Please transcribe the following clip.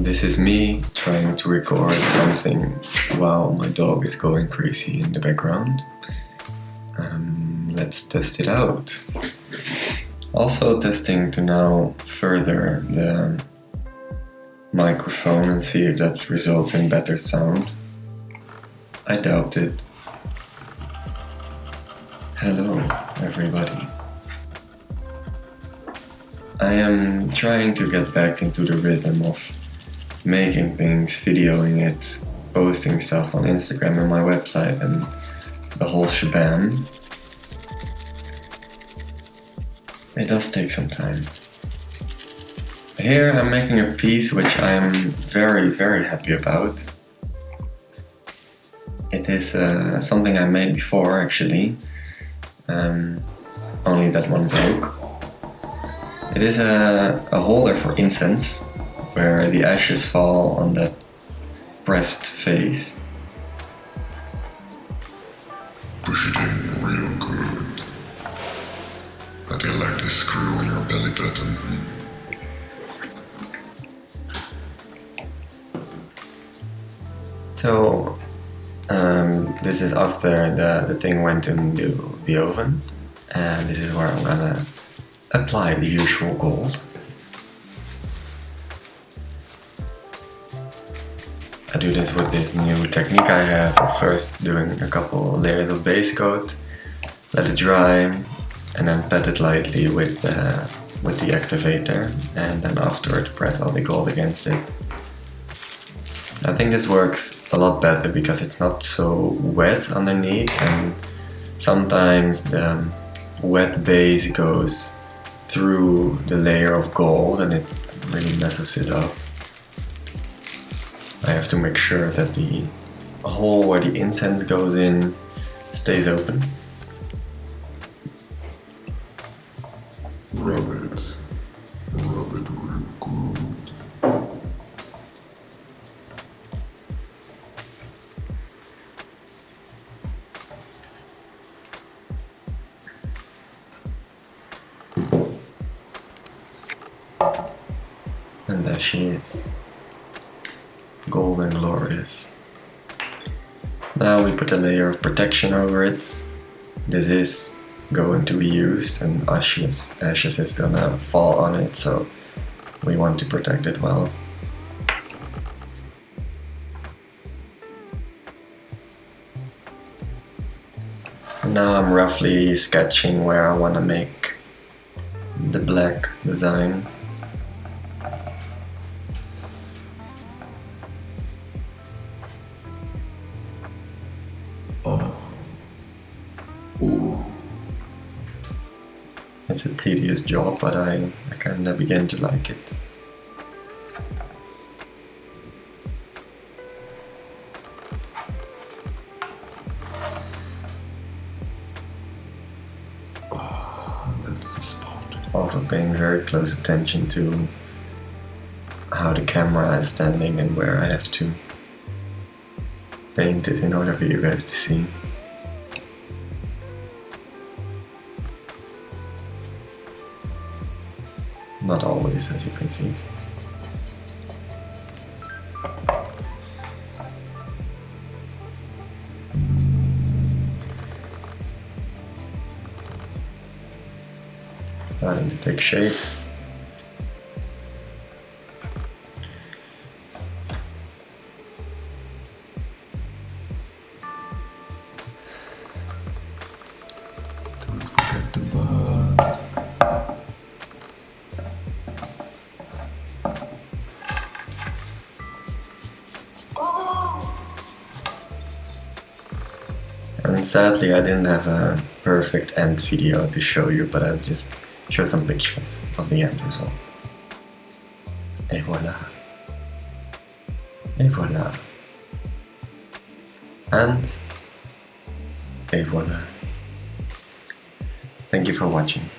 This is me trying to record something while my dog is going crazy in the background. Let's test it out. Also testing to now further the microphone and see if that results in better sound. I doubt it. Hello, everybody. I am trying to get back into the rhythm of making things, videoing it, posting stuff on Instagram and my website and the whole shebang. It does take some time. Here I'm making a piece which I am very, very happy about. It is something I made before actually, only that one broke. It is a holder for incense, where the ashes fall on that pressed face. Push it in real good. I do like this screw on your belly button. So, this is after the thing went into the oven, and this is where I'm gonna apply the usual gold. I do this with this new technique I have of first doing a couple layers of base coat, let it dry, and then pat it lightly with the activator, and then afterward press all the gold against it. I think this works a lot better because it's not so wet underneath, and sometimes the wet base goes through the layer of gold and it really messes it up. I have to make sure that the hole where the incense goes in stays open. Rub it real good. And there she is, golden glorious. Now we put a layer of protection over it. This is going to be used and ashes is gonna fall on it, so we want to protect it well. And now I'm roughly sketching where I want to make the black design. Ooh. It's a tedious job, but I kinda begin to like it. Oh, that's the spot. Also paying very close attention to how the camera is standing and where I have to paint it in order for you guys to see. Not always, as you can see. Starting to take shape. Don't forget the bud. And sadly I didn't have a perfect end video to show you, but I'll just show some pictures of the end result. Et voilà. Et voilà. And et voilà. Thank you for watching.